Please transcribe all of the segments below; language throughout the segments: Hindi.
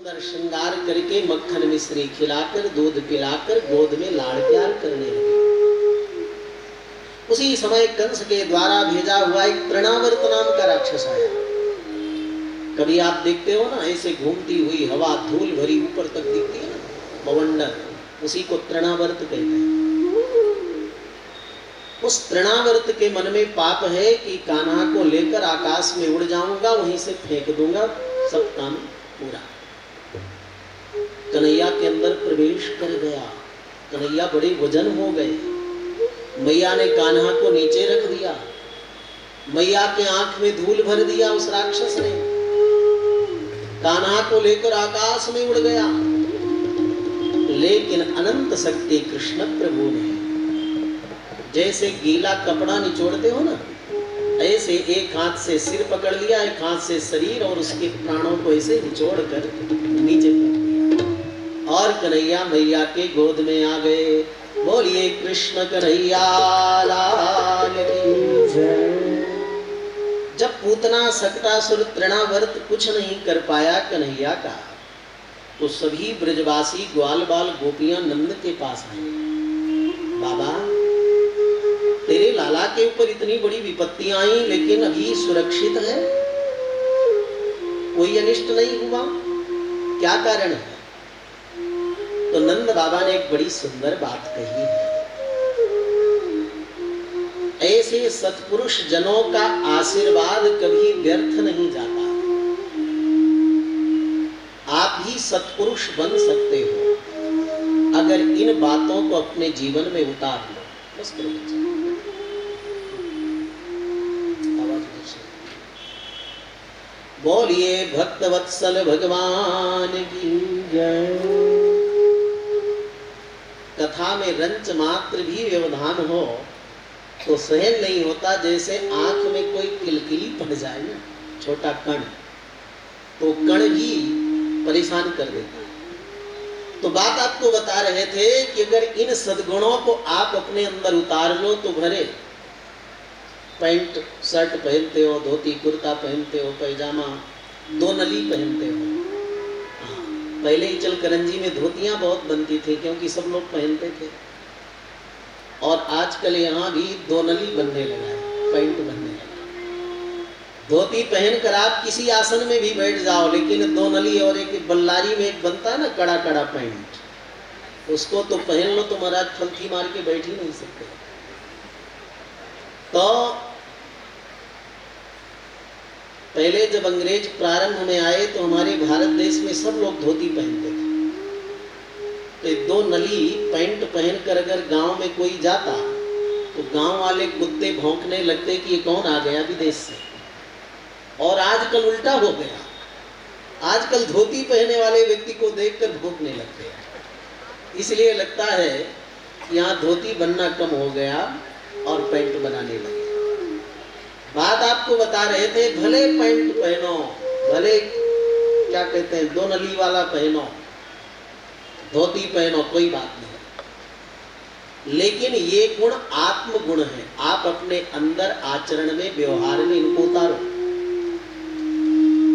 सुंदर श्रृंगार करके मक्खन मिश्री खिलाकर दूध पिलाकर गोद में लाड़ प्यार करने लगे। उसी समय कंस के द्वारा भेजा हुआ एक तृणावर्त नाम का राक्षस आया। कभी आप देखते हो ना, ऐसे घूमती हुई हवा धूल भरी ऊपर तक दिखती है ना, बवंडर, उसी को तृणावर्त कहते हैं। उस तृणावर्त के मन में पाप है कि कान्हा को लेकर आकाश में उड़ जाऊंगा, वहीं से फेंक दूंगा, सब काम पूरा। कन्हैया के अंदर प्रवेश कर गया। कन्हैया बड़े वजन हो गए। मैया ने कान्हा को नीचे रख दिया। मैया के आंख में धूल भर दिया उस राक्षस ने। कान्हा को लेकर आकाश में उड़ गया। लेकिन अनंत शक्ति कृष्ण प्रभु ने जैसे गीला कपड़ा निचोड़ते हो ना, ऐसे एक हाथ से सिर पकड़ लिया, एक हाथ से शरीर और उसके प्राणों को ऐसे निचोड़ कर नीचे फेंक दिया और कन्हैया मैया के गोद में आ गए। बोलिए कृष्ण कन्हैया लाल की जय। जब पूतना सक्टासुर तृणावर्त कुछ नहीं कर पाया कन्हैया का, तो सभी ब्रजवासी ग्वाल बाल गोपियां नंद के पास आए। बाबा, तेरे लाला के ऊपर इतनी बड़ी विपत्तियां आई, लेकिन अभी सुरक्षित है, कोई अनिष्ट नहीं हुआ, क्या कारण है? तो नंद बाबा ने एक बड़ी सुंदर बात कही है। ऐसे सत्पुरुष जनों का आशीर्वाद कभी व्यर्थ नहीं जाता। आप भी सत्पुरुष बन सकते हो अगर इन बातों को अपने जीवन में उतार लो। बस बोलिए भक्तवत्सल भगवान की जय। कथा में रंच मात्र भी व्यवधान हो तो सहन नहीं होता। जैसे आंख में कोई किलकिली पड़ जाए ना, छोटा कण, तो कण भी परेशान कर देता है। तो बात आपको बता रहे थे कि अगर इन सद्गुणों को आप अपने अंदर उतार लो तो भरे पैंट शर्ट पहनते हो, धोती कुर्ता पहनते हो, पैजामा दो नली पहनते हो। पहले ही चल करंजी में धोतियां बहुत बनती थी क्योंकि सब लोग पहनते थे, और आजकल यहाँ भी दो नली बनने लगा है, पैंट बनने लगा। धोती पहनकर आप किसी आसन में भी बैठ जाओ, लेकिन दो नली और एक बल्लारी में एक बनता है ना कड़ा कड़ा पैंट, उसको तो पहन लो तो महाराज फलथी मार के बैठ ही नहीं सकते। तो पहले जब अंग्रेज प्रारंभ में आए तो हमारे भारत देश में सब लोग धोती पहनते थे। तो दो नली पैंट पहनकर अगर गांव में कोई जाता तो गांव वाले कुत्ते भौंकने लगते कि ये कौन आ गया विदेश से। और आजकल उल्टा हो गया, आजकल धोती पहने वाले व्यक्ति को देखकर भौंकने लगते हैं। इसलिए लगता है कि यहाँ धोती बनना कम हो गया और पैंट बनाने लगे। बात आपको बता रहे थे, भले पैंट पहनो, भले क्या कहते हैं दो नली वाला पहनो, धोती पहनो, कोई बात नहीं, लेकिन ये गुण आत्म गुण है। आप अपने अंदर आचरण में व्यवहार में इनको उतारो।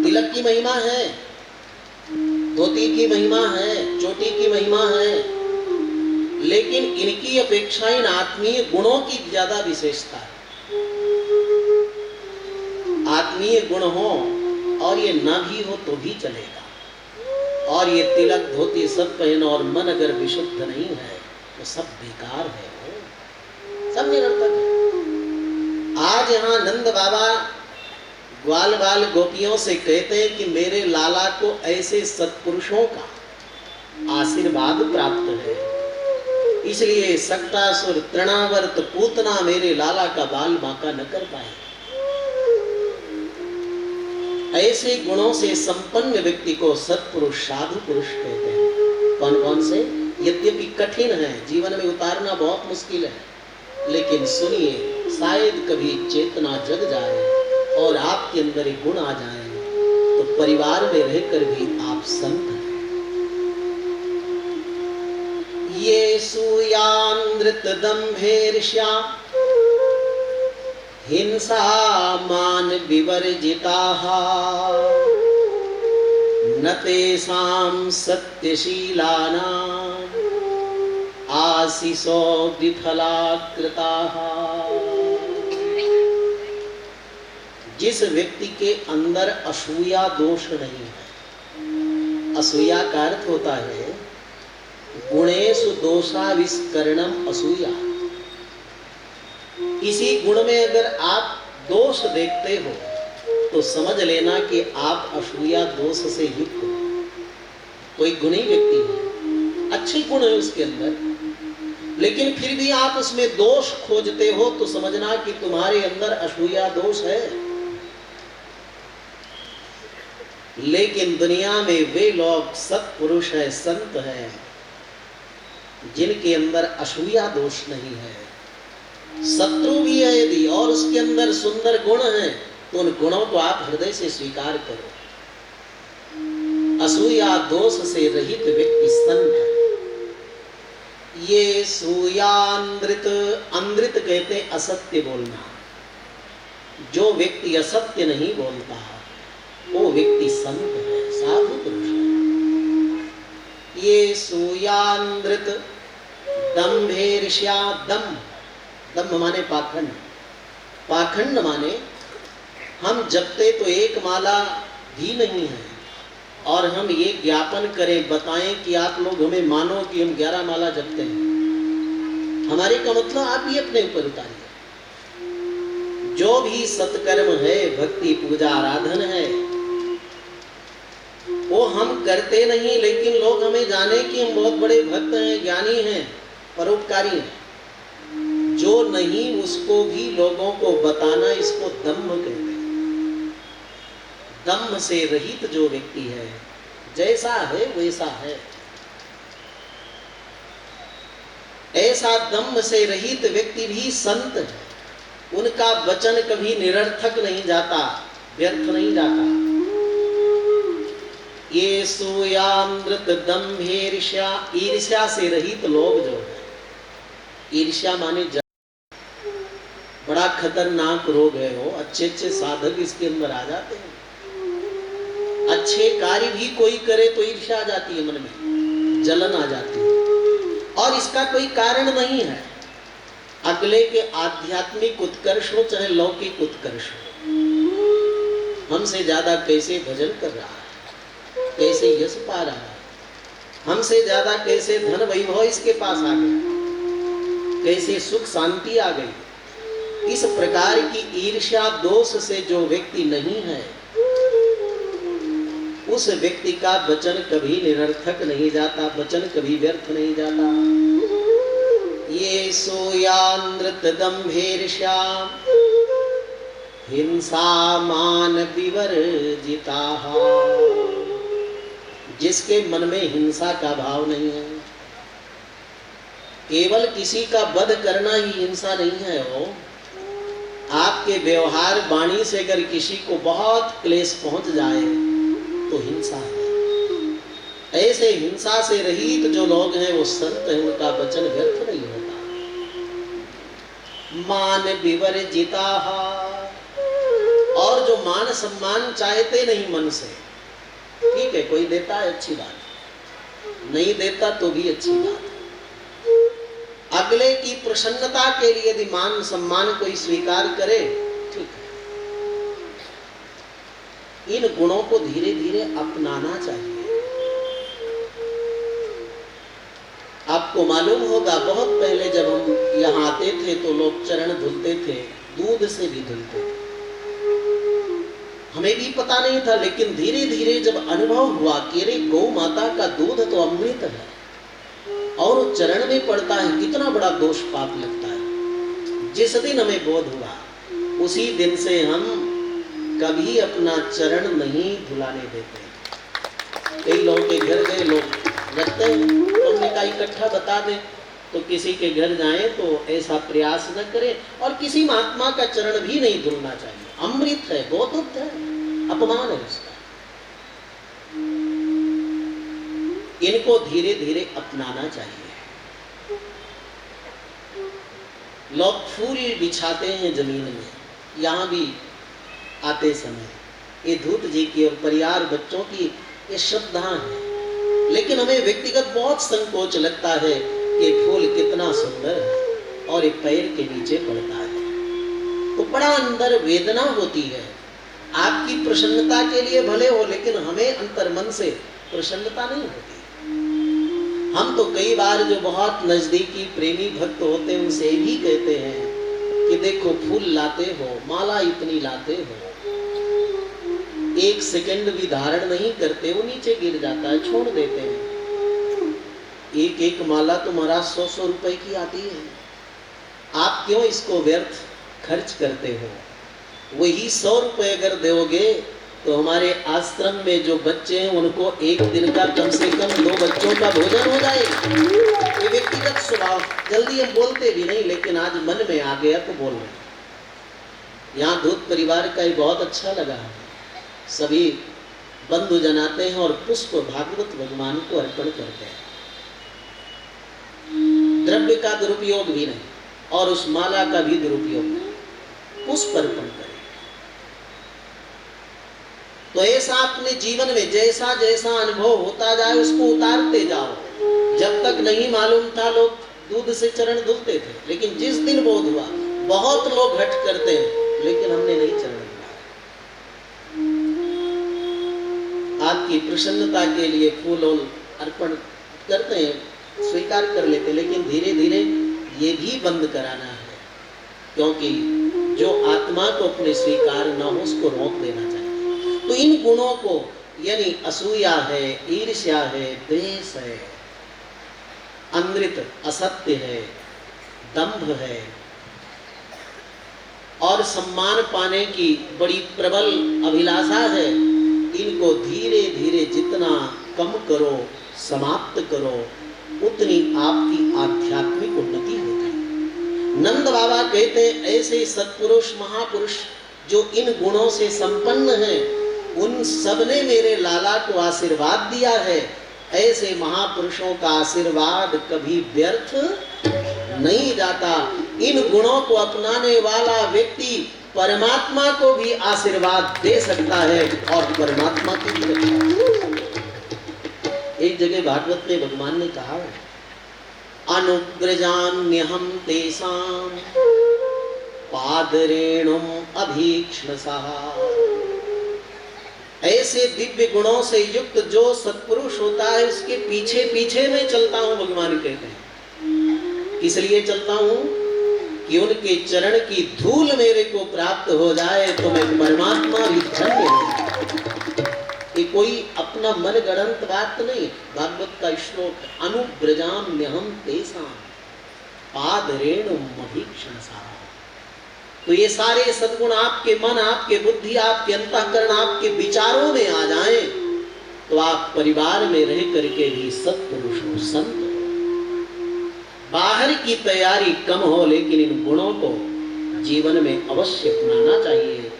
तिलक की महिमा है, धोती की महिमा है, चोटी की महिमा है, लेकिन इनकी अपेक्षा इन आत्मीय गुणों की ज्यादा विशेषता है। आत्मीय गुण हो और ये ना भी हो तो भी चलेगा, और ये तिलक धोती सब पहनो और मन अगर विशुद्ध नहीं है तो सब बेकार है, सब निरर्थक है। आज यहाँ नंद बाबा ग्वाल बाल गोपियों से कहते हैं कि मेरे लाला को ऐसे सत्पुरुषों का आशीर्वाद प्राप्त है, इसलिए सक्टासुर तृणावर्त पूतना मेरे लाला का बाल बांका न कर पाए। ऐसे गुणों से संपन्न व्यक्ति को सत्पुरुष साधु पुरुष कहते हैं। कौन कौन से? यद्यपि कठिन है, जीवन में उतारना बहुत मुश्किल है, लेकिन सुनिए, शायद कभी चेतना जग जाए और आपके अंदर एक गुण आ जाए तो परिवार में रहकर भी आप संत हैं। ये सूयानृत दंभेर्ष्या हिंसा मान विवर्जिताः न तेषां सत्यशीलानाम् आशीषो विफलाकृताः। जिस व्यक्ति के अंदर असूया दोष नहीं है, असूया का अर्थ होता है गुणेषु दोषाविष्करणम असूया। किसी गुण में अगर आप दोष देखते हो तो समझ लेना कि आप असूया दोष से युक्त हो। कोई गुणी व्यक्ति है, अच्छे गुण है उसके अंदर, लेकिन फिर भी आप उसमें दोष खोजते हो तो समझना कि तुम्हारे अंदर असूया दोष है। लेकिन दुनिया में वे लोग सत्पुरुष है, संत है, जिनके अंदर असूया दोष नहीं है। शत्रु भी है यदि और उसके अंदर सुंदर गुण है तो उन गुणों को आप हृदय से स्वीकार करो। असूया दोष से रहित व्यक्ति संत है। ये सूयानृत, अनृत कहते असत्य बोलना। जो व्यक्ति असत्य नहीं बोलता वो व्यक्ति संत है, साधु पुरुष है। ये सूयानृत दम्भेर्ष्या, दम्भ माने पाखंड, पाखंड माने हम जपते तो एक माला भी नहीं है और हम ये ज्ञापन करें, बताएं कि आप लोग हमें मानो कि हम 11 माला जपते हैं। हमारे का मतलब आप ही अपने ऊपर उतारिए। जो भी सत्कर्म है, भक्ति पूजा आराधन है, वो हम करते नहीं, लेकिन लोग हमें जाने कि हम बहुत बड़े भक्त हैं, ज्ञानी हैं, परोपकारी हैं। जो नहीं उसको भी लोगों को बताना, इसको दम्भ कहते हैं। दम्भ से रहित जो व्यक्ति है, जैसा है वैसा है, ऐसा दम्भ से रहित व्यक्ति भी संत है। उनका वचन कभी निरर्थक नहीं जाता, व्यर्थ नहीं जाता। ये सूयामृत दम्भेर्ष्या, ईर्ष्या से रहित लोग जो है, ईर्ष्या माने बड़ा खतरनाक रोग है वो। अच्छे अच्छे साधक इसके अंदर आ जाते हैं। अच्छे कार्य भी कोई करे तो ईर्ष्या आ जाती है, मन में जलन आ जाती है और इसका कोई कारण नहीं है। अगले के आध्यात्मिक उत्कर्ष हो चाहे लौकिक उत्कर्ष हो, हमसे ज्यादा कैसे भजन कर रहा है, कैसे यश पा रहा है, हमसे ज्यादा कैसे धन वैभव इसके पास आ गया, कैसे सुख शांति आ गई। इस प्रकार की ईर्ष्या दोष से जो व्यक्ति नहीं है, उस व्यक्ति का वचन कभी निरर्थक नहीं जाता, वचन कभी व्यर्थ नहीं जाता। ये सोयानृत दम्भेर्ष्या हिंसा मान विवर्जिताः। जिसके मन में हिंसा का भाव नहीं है, केवल किसी का वध करना ही हिंसा नहीं है। वो आपके व्यवहार वाणी से अगर किसी को बहुत क्लेश पहुंच जाए तो हिंसा है। ऐसे हिंसा से रहित जो लोग हैं वो संत हैं, उनका वचन व्यर्थ नहीं होता। मान विवर्जिताः, और जो मान सम्मान चाहते नहीं मन से, ठीक है कोई देता है अच्छी बात, नहीं देता तो भी अच्छी बात। अगले की प्रसन्नता के लिए यदि मान सम्मान कोई स्वीकार करे, ठीक है। इन गुणों को धीरे धीरे अपनाना चाहिए। आपको मालूम होगा बहुत पहले जब हम यहाँ आते थे तो लोग चरण धुलते थे, दूध से भी धुलते थे। हमें भी पता नहीं था, लेकिन धीरे धीरे जब अनुभव हुआ कि अरे गौ माता का दूध तो अमृत है और वो चरण में पड़ता है, कितना बड़ा दोष पाप लगता है। जिस दिन हमें बोध हुआ उसी दिन से हम कभी अपना चरण नहीं धुलाने देते। कई लोगों के घर गए, लोग रखते हैं, तो हमने कहा इकट्ठा बता दें, तो किसी के घर जाए तो ऐसा प्रयास न करें और किसी महात्मा का चरण भी नहीं धुलना चाहिए। अमृत है, गौतुक है, अपमान है उसका। इनको धीरे धीरे अपनाना चाहिए। लोग फूल बिछाते हैं जमीन में, यहाँ भी आते समय ये धूत जी की और परिवार बच्चों की ये श्रद्धा है। लेकिन हमें व्यक्तिगत बहुत संकोच लगता है कि फूल कितना सुंदर है और ये पैर के नीचे पड़ता है, तो बड़ा अंदर वेदना होती है। आपकी प्रसन्नता के लिए भले हो, लेकिन हमें अंतर मन से प्रसन्नता नहीं होती। हम तो कई बार जो बहुत नजदीकी प्रेमी भक्त होते हैं उनसे भी कहते हैं कि देखो फूल लाते हो, माला इतनी लाते हो, एक सेकंड भी धारण नहीं करते, वो नीचे गिर जाता है, छोड़ देते हैं। एक एक माला तुम्हारा 100-100 रुपए की आती है, आप क्यों इसको व्यर्थ खर्च करते हो? वही 100 रुपए अगर दोगे तो हमारे आश्रम में जो बच्चे हैं उनको एक दिन का कम से कम 2 बच्चों का भोजन हो जाएगा। ये व्यक्तिगत स्वभाव, जल्दी हम बोलते भी नहीं, लेकिन आज मन में आ गया तो बोल रहे। यहाँ दूध परिवार का ही बहुत अच्छा लगा है, सभी बंधु जनाते हैं और पुष्प भागवत भगवान को अर्पण करते हैं। द्रव्य का दुरुपयोग भी नहीं और उस माला का भी दुरुपयोग नहीं, पुष्प अर्पण करें। तो ऐसा अपने जीवन में जैसा जैसा अनुभव होता जाए उसको उतारते जाओ। जब तक नहीं मालूम था लोग दूध से चरण धुलते थे, लेकिन जिस दिन बोध हुआ बहुत लोग हट करते हैं, लेकिन हमने नहीं चरण धुलाया। आपकी प्रसन्नता के लिए फूल अर्पण करते हैं, स्वीकार कर लेते, लेकिन धीरे धीरे ये भी बंद कराना है, क्योंकि जो आत्मा को अपने स्वीकार न हो उसको रोक देना चाहिए। तो इन गुणों को, यानी असूया है, ईर्ष्या है, द्वेष है, अमृत असत्य है, दंभ है और सम्मान पाने की बड़ी प्रबल अभिलाषा है, इनको धीरे धीरे जितना कम करो, समाप्त करो, उतनी आपकी आध्यात्मिक उन्नति होती है। नंद बाबा कहते हैं ऐसे सत्पुरुष महापुरुष जो इन गुणों से संपन्न हैं, उन सब ने मेरे लाला को आशीर्वाद दिया है। ऐसे महापुरुषों का आशीर्वाद कभी व्यर्थ नहीं जाता। इन गुणों को अपनाने वाला व्यक्ति परमात्मा को भी आशीर्वाद दे सकता है और परमात्मा की भी रक्षा। एक जगह भागवत में भगवान ने कहा है, अनुग्रजाम्यहं तेषां पादरेणुम अभीक्ष्णसः। ऐसे दिव्य गुणों से युक्त जो सत्पुरुष होता है उसके पीछे पीछे मैं चलता हूं, भगवान कहते हैं। किस लिए चलता हूं? कि उनके चरण की धूल मेरे को प्राप्त हो जाए तो मैं परमात्मा भी धन्य हूं। ये कोई अपना मन गढ़ंत बात नहीं, भागवत का श्लोक है, अनुब्रजाम्यहं तेषां पादरेणुम अभीक्ष्णसः। तो ये सारे सद्गुण आपके मन, आपके बुद्धि, आपके अंतःकरण, आपके विचारों में आ जाएं तो आप परिवार में रह करके भी सत्पुरुष हो, संत हो। बाहर की तैयारी कम हो, लेकिन इन गुणों को जीवन में अवश्य अपनाना चाहिए।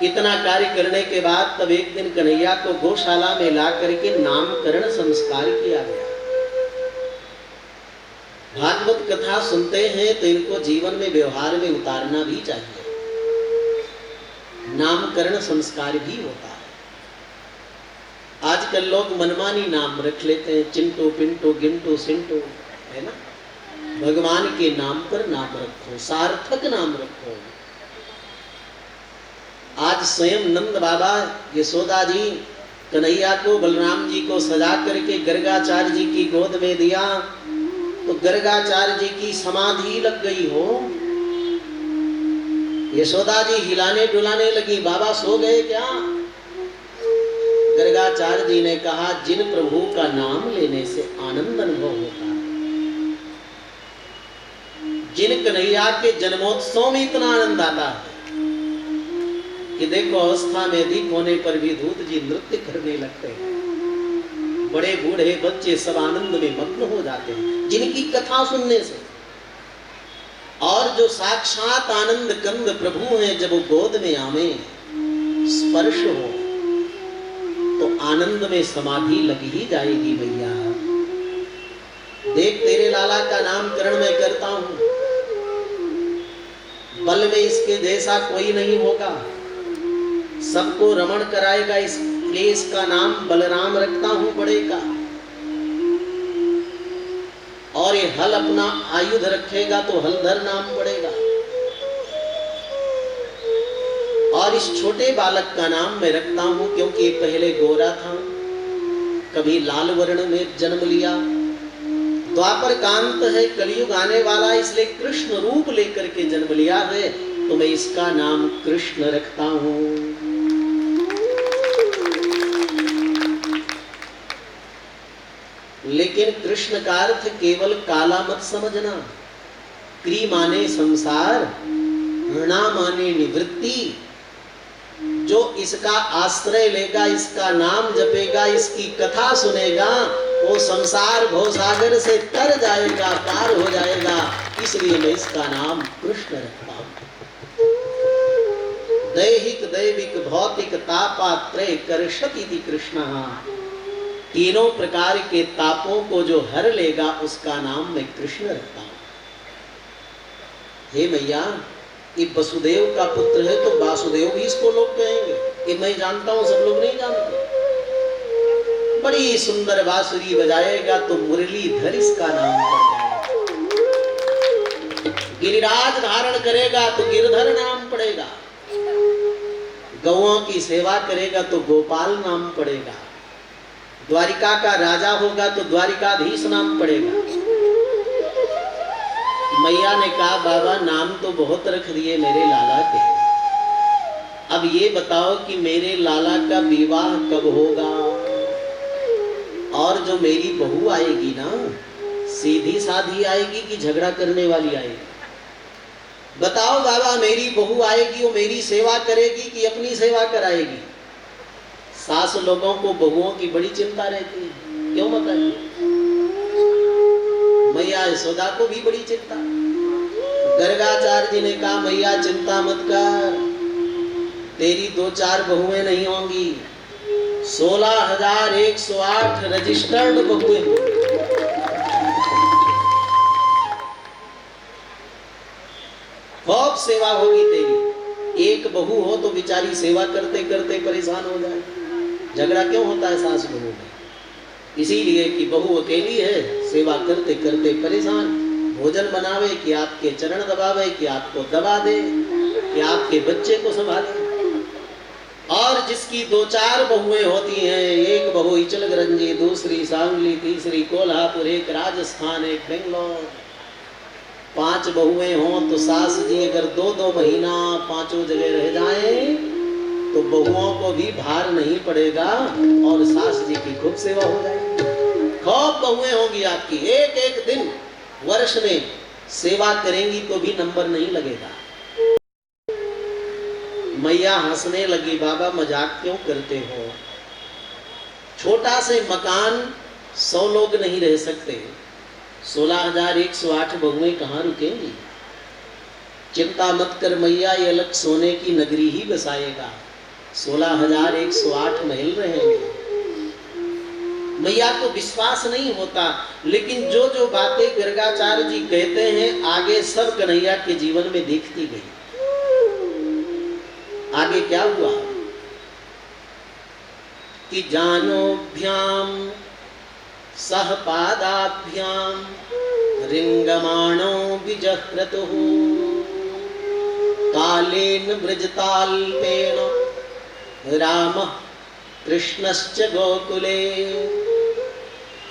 इतना कार्य करने के बाद तब एक दिन कन्हैया को गौशाला में ला करके नामकरण संस्कार किया गया। भागवत कथा सुनते हैं तो इनको जीवन में व्यवहार में उतारना भी चाहिए। नामकरण संस्कार भी होता है। आजकल लोग मनमानी नाम रख लेते हैं, चिंटू, पिंटू, गिंटू, सिंटू, है ना। भगवान के नाम पर नाम रखो, सार्थक नाम रखो। आज स्वयं नंद बाबा यशोदा जी कन्हैया को, बलराम जी को सजा करके गर्गाचार्य जी की गोद में दिया तो गर्गाचार्य जी की समाधि लग गई हो। यशोदा जी हिलाने डुलाने लगी, बाबा सो गए क्या? गर्गाचार्य जी ने कहा, जिन प्रभु का नाम लेने से आनंद अनुभव होता है, जिन कन्हैया के जन्मोत्सव में इतना आनंद आता है कि देखो अवस्था में अधिक होने पर भी दूत जी नृत्य करने लगते हैं, बड़े बूढ़े बच्चे सब आनंद में मग्न हो जाते हैं जिनकी कथा सुनने से। और जो साक्षात आनंद कंद प्रभु हैं, जब वो गोद में आवे, स्पर्श हो तो आनंद में समाधि लग ही जाएगी। भैया देख, तेरे लाला का नामकरण मैं करता हूं, बल में इसके जैसा कोई नहीं होगा, सबको रमण कराएगा, इसलिए इसका नाम बलराम रखता हूं बड़े का। और ये हल अपना आयुध रखेगा तो हलधर नाम पड़ेगा। और इस छोटे बालक का नाम मैं रखता हूं क्योंकि ये पहले गोरा था, कभी लाल वर्ण में जन्म लिया, द्वापर कांत है, कलयुग आने वाला, इसलिए कृष्ण रूप लेकर के जन्म लिया है, तो मैं इसका नाम कृष्ण रखता हूं। लेकिन कृष्ण का अर्थ केवल काला मत समझना। क्री माने संसार, ऋणा माने निवृत्ति। जो इसका आश्रय लेगा, इसका नाम जपेगा, इसकी कथा सुनेगा, वो संसार भवसागर से तर जाएगा, पार हो जाएगा। इसलिए मैं इसका नाम कृष्ण रखता हूं। दैहिक दैविक भौतिक तापात्रय कर्षति कृष्ण। तीनों प्रकार के तापों को जो हर लेगा उसका नाम मैं कृष्ण रखता हूं। हे मैया, ये वसुदेव का पुत्र है तो वासुदेव भी इसको लोग कहेंगे। ये मैं जानता हूं, सब लोग नहीं जानते। बड़ी सुंदर बांसुरी बजाएगा तो मुरलीधर इसका नाम पड़ जाएगा। गिरिराज धारण करेगा तो गिरधर नाम पड़ेगा। गौओं की सेवा करेगा तो गोपाल नाम पड़ेगा। द्वारिका का राजा होगा तो द्वारिकाधीश नाम पड़ेगा। मैया ने कहा, बाबा नाम तो बहुत रख दिए मेरे लाला के, अब ये बताओ कि मेरे लाला का विवाह कब होगा? और जो मेरी बहू आएगी ना, सीधी साधी आएगी कि झगड़ा करने वाली आएगी? बताओ बाबा, मेरी बहू आएगी, वो मेरी सेवा करेगी कि अपनी सेवा कराएगी? सास लोगों को बहुओं की बड़ी चिंता रहती है, क्यों बताइए? मैया यशोदा को भी बड़ी चिंता। गर्गाचार्य जी ने कहा, मैया चिंता मत कर, तेरी 2-4 बहुएं नहीं होंगी, 16,108 रजिस्टर्ड बहुएं। खूब सेवा होगी तेरी। एक बहू हो तो बेचारी सेवा करते करते परेशान हो जाए। झगड़ा क्यों होता है सास बहू में? इसीलिए कि बहू अकेली है, सेवा करते करते परेशान। भोजन बनावे कि आपके चरण दबावे, कि आपको दबा दे, कि आपके बच्चे को संभाले। और जिसकी 2-4 बहुएं होती हैं, एक बहू इचलकरंजी, दूसरी सांगली, तीसरी कोल्हापुर, एक राजस्थान, एक बेंगलोर, 5 बहुएं हों तो सास जी अगर 2-2 महीना 5 जगह रह जाएं तो बहुओं को भी भार नहीं पड़ेगा और सास जी की खूब सेवा हो जाएगी। खूब बहुएं होंगी आपकी, एक दिन वर्ष में सेवा करेंगी तो भी नंबर नहीं लगेगा। मैया हंसने लगी, बाबा मजाक क्यों करते हो? छोटा से मकान 100 लोग नहीं रह सकते, 16,108 बहुएं कहाँ रुकेंगी? चिंता मत कर मैया, ये अलग सोने की नगरी ही बसाएगा, 16,108 महल रहेंगे। मैया को विश्वास नहीं होता, लेकिन जो जो बातें गर्गाचार्य जी कहते हैं आगे सब कन्हैया के जीवन में दिखती गई। आगे क्या हुआ कि जानोभ्याम सह पादाभ्याम रिंगमाणो विजह्रतुः कालेन ब्रजताल्पेन रामः कृष्णश्च गोकुले।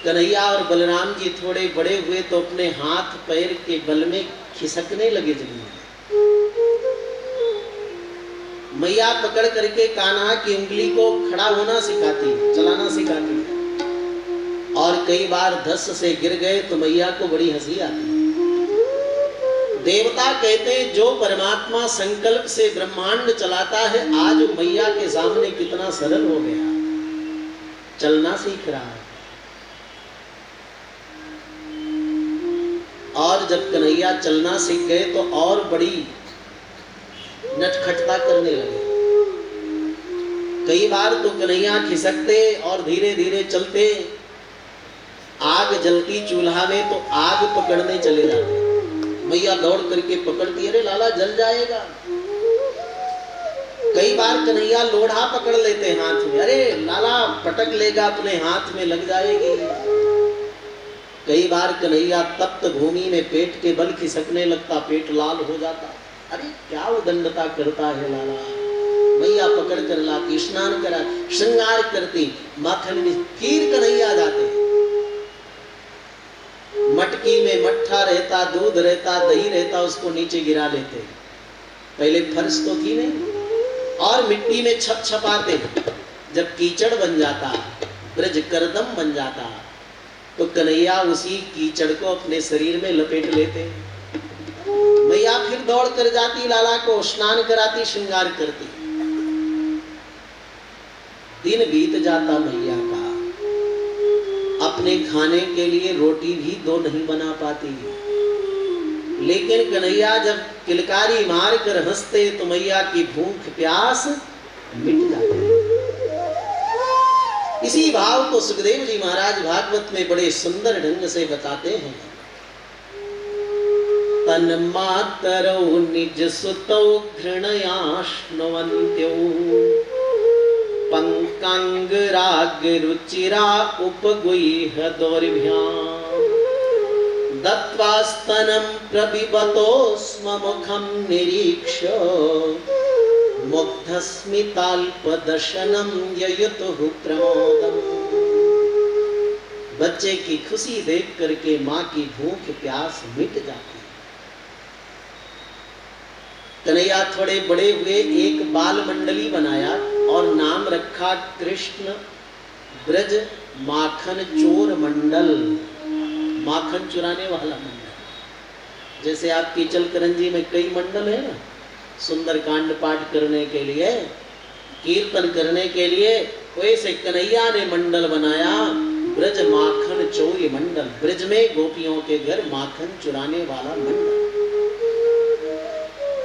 कन्हैया और बलराम जी थोड़े बड़े हुए तो अपने हाथ पैर के बल में खिसकने लगे जमीन। मैया पकड़ करके कान्हा की उंगली को खड़ा होना सिखाती, चलाना सिखाती, और कई बार धस से गिर गए तो मैया को बड़ी हंसी आती। देवता कहते हैं जो परमात्मा संकल्प से ब्रह्मांड चलाता है, आज मैया के सामने कितना सरल हो गया, चलना सीख रहा है। और जब कन्हैया चलना सीख गए तो और बड़ी नटखटता करने लगे। कई बार तो कन्हैया खिसकते और धीरे धीरे चलते, आग जलती चूल्हा में तो आग पकड़ने चले जाते। मैया दौड़ करके पकड़ती, अरे लाला जल जाएगा। कई बार कन्हैया लोढ़ा पकड़ लेते हैं हाथ में, अरे लाला पटक लेगा, अपने हाथ में लग जाएगी। कई बार कन्हैया तप्त भूमि में पेट के बल खिसकने लगता, पेट लाल हो जाता, अरे क्या उदंडता करता है लाला। मैया पकड़ कर लाती, स्नान करा, श्रृंगार करती, माखन में खीर कन्हैया जाते, मटकी में मट्ठा रहता, दूध रहता, दही रहता, उसको नीचे गिरा लेते। पहले फर्श तो थी नहीं, और मिट्टी में छप छपाते। जब कीचड़ बन जाता, ब्रज करदम बन जाता, तो कन्हैया उसी कीचड़ को अपने शरीर में लपेट लेते। मैया फिर दौड़ कर जाती, लाला को स्नान कराती, श्रृंगार करती। दिन बीत जाता मैया का, अपने खाने के लिए रोटी भी दो नहीं बना पाती। लेकिन कन्हैया जब किलकारी मार कर हंसते तो मैया की भूख प्यास मिट जाती। इसी भाव को सुखदेव जी महाराज भागवत में बड़े सुंदर ढंग से बताते हैं। तन मातरौ निज सुतौ घृणयाश्नुवन्त्यो पंकांग राग रुचिरा उपगुह्य दोर्भ्याम् दत्वा स्तनं प्रबिबतो स्म मुखं निरीक्ष्य मुग्धस्मिताल्पदर्शनं ययुतुः प्रमोदम्। बच्चे की खुशी देख करके माँ की भूख प्यास मिट जाती। कन्हैया थोड़े बड़े हुए, एक बाल मंडली बनाया और नाम रखा कृष्ण ब्रज माखन चोर मंडल, माखन चुराने वाला मंडल। जैसे आपकी चलकरंजी में कई मंडल है ना, सुंदर कांड पाठ करने के लिए, कीर्तन करने के लिए, वैसे कन्हैया ने मंडल बनाया ब्रज माखन चोर मंडल, ब्रज में गोपियों के घर माखन चुराने वाला मंडल।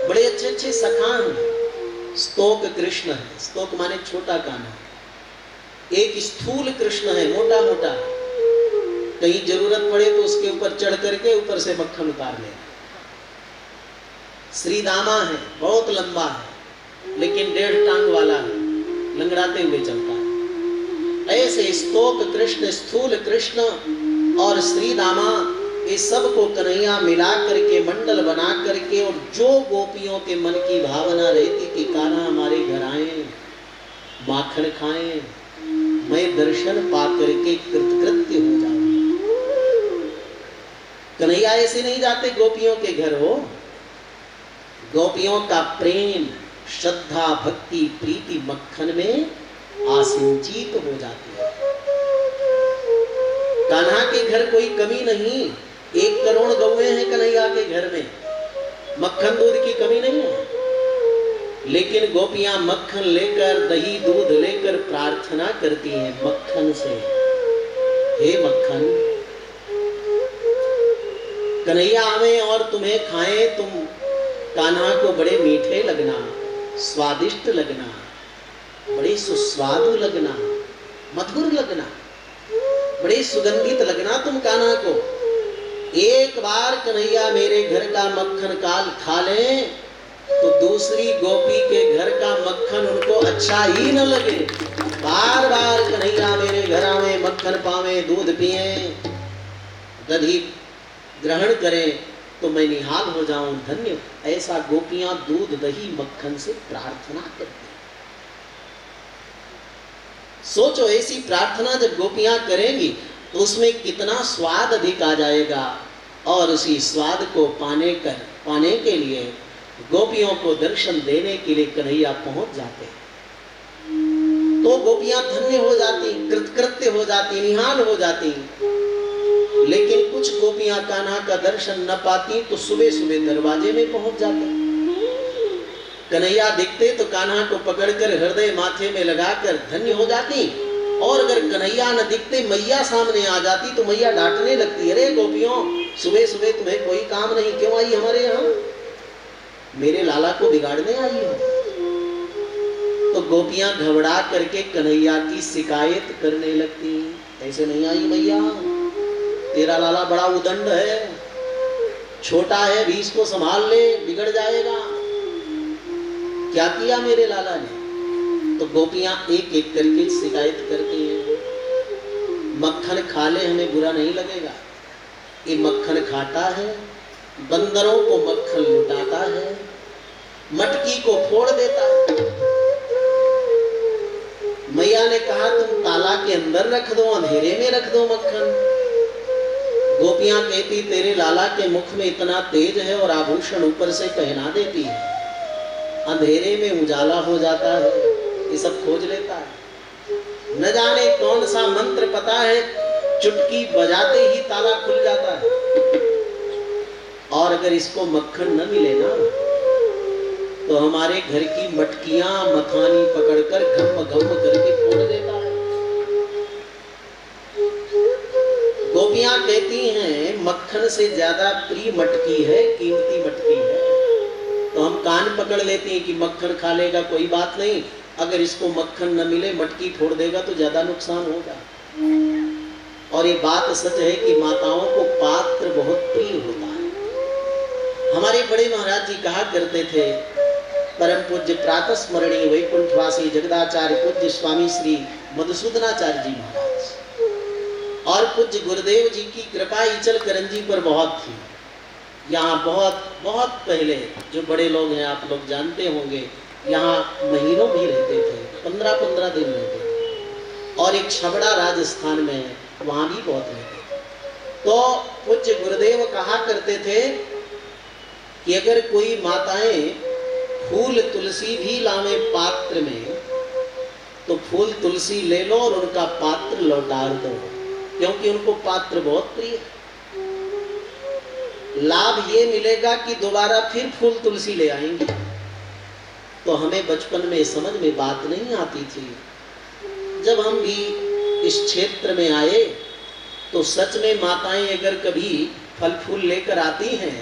बड़े अच्छे अच्छे सखान। स्तोक कृष्ण है, स्तोक माने छोटा कान्हा। एक स्थूल कृष्ण है, मोटा मोटा, कहीं जरूरत पड़े तो उसके ऊपर चढ़ करके ऊपर से मक्खन उतार ले। श्री दामा है, बहुत लंबा है, लेकिन 1.5 टांग वाला है, लंगड़ाते हुए चलता है। ऐसे स्तोक कृष्ण, स्थूल कृष्ण और श्री दामा, ये सब को कन्हैया मिला करके मंडल बना करके, और जो गोपियों के मन की भावना रहती कि कान्हा हमारे घर आए, माखन खाएं, मैं दर्शन पा करके कृतकृत्य हो जाऊं। कन्हैया ऐसे नहीं जाते गोपियों के घर हो। गोपियों का प्रेम, श्रद्धा, भक्ति, प्रीति मक्खन में आसिंचित हो जाती है। कान्हा के घर कोई कमी नहीं, 1 करोड़ गौएं हैं कन्हैया के घर में, मक्खन दूध की कमी नहीं है। लेकिन गोपियां मक्खन लेकर, दही दूध लेकर प्रार्थना करती हैं मक्खन से, हे मक्खन कन्हैया आवे और तुम्हें खाएं, तुम कान्हा को बड़े मीठे लगना, स्वादिष्ट लगना, बड़े सुस्वादु लगना, मधुर लगना, बड़े सुगंधित लगना तुम कान्हा को। एक बार कन्हैया मेरे घर का मक्खन काल खा लें तो दूसरी गोपी के घर का मक्खन उनको अच्छा ही न लगे। बार बार कन्हैया मेरे घर आवे, मक्खन पावे, दूध पिए, दही ग्रहण करें तो मैं निहाल हो जाऊं, धन्य। ऐसा गोपियां दूध दही मक्खन से प्रार्थना करती। सोचो, ऐसी प्रार्थना जब गोपियां करेंगी तो उसमें कितना स्वाद अधिक आ जाएगा। और उसी स्वाद को पाने के लिए गोपियों को दर्शन देने के लिए कन्हैया पहुंच जाते, तो गोपियां धन्य हो जाती, कृतकृत्य हो जाती, निहाल हो जाती। लेकिन कुछ गोपियां कान्हा का दर्शन न पाती तो सुबह सुबह दरवाजे में पहुंच जाते। कन्हैया दिखते तो कान्हा को पकड़कर हृदय माथे में लगाकर धन्य हो जाती। और अगर कन्हैया न दिखते, मैया सामने आ जाती तो मैया डांटने लगती, अरे गोपियों, सुबह सुबह तुम्हें कोई काम नहीं, क्यों आई हमारे यहाँ? मेरे लाला को बिगाड़ने आई हो। तो गोपियां घबरा करके कन्हैया की शिकायत करने लगती, ऐसे नहीं आई मैया, तेरा लाला बड़ा उदंड है, छोटा है, भी इसको संभाल ले, बिगड़ जाएगा। क्या किया मेरे लाला ने? तो गोपियां एक एक करके शिकायत करती हैं, मक्खन खा ले हमें बुरा नहीं लगेगा, ये मक्खन खाता है, बंदरों को मक्खन लुटाता है, मटकी को फोड़ देता है। मैया ने कहा तुम ताला के अंदर रख दो, अंधेरे में रख दो मक्खन। गोपियां कहती तेरे लाला के मुख में इतना तेज है और आभूषण ऊपर से पहना देती है, अंधेरे में उजाला हो जाता है, ये सब खोज लेता है। न जाने कौन सा मंत्र पता है, चुटकी बजाते ही ताला खुल जाता है। और अगर इसको मक्खन न मिले ना तो हमारे घर की मटकियां मथानी पकड़कर घम घम करके फोड़ देता है। गोपियां कहती हैं मक्खन से ज्यादा प्रिय मटकी है, कीमती मटकी है। तो हम कान पकड़ लेते हैं कि मक्खन खा लेगा कोई बात नहीं, अगर इसको मक्खन न मिले मटकी फोड़ देगा तो ज्यादा नुकसान होगा। और ये बात सच है कि माताओं को पात्र बहुत प्रिय होता है। हमारे बड़े महाराज जी कहा करते थे, परम पूज्य प्रातः स्मरणीय वैकुंठवासी जगदाचार्य पूज्य स्वामी श्री मधुसूदनाचार्य जी महाराज और पूज्य गुरुदेव जी की कृपा इचल करन जी पर बहुत थी। यहाँ बहुत बहुत पहले जो बड़े लोग हैं आप लोग जानते होंगे, यहाँ महीनों भी रहते थे, 15-15 दिन रहते थे। और एक छबड़ा राजस्थान में है, वहां भी बहुत रहते थे। तो पूज्य गुरुदेव कहा करते थे कि अगर कोई माताएं फूल तुलसी भी लावे पात्र में तो फूल तुलसी ले लो और उनका पात्र लौटा दो, क्योंकि उनको पात्र बहुत प्रिय है। लाभ ये मिलेगा कि दोबारा फिर फूल तुलसी ले आएंगे। तो हमें बचपन में समझ में बात नहीं आती थी। जब हम भी इस क्षेत्र में आए तो सच में माताएं अगर कभी फल फूल लेकर आती हैं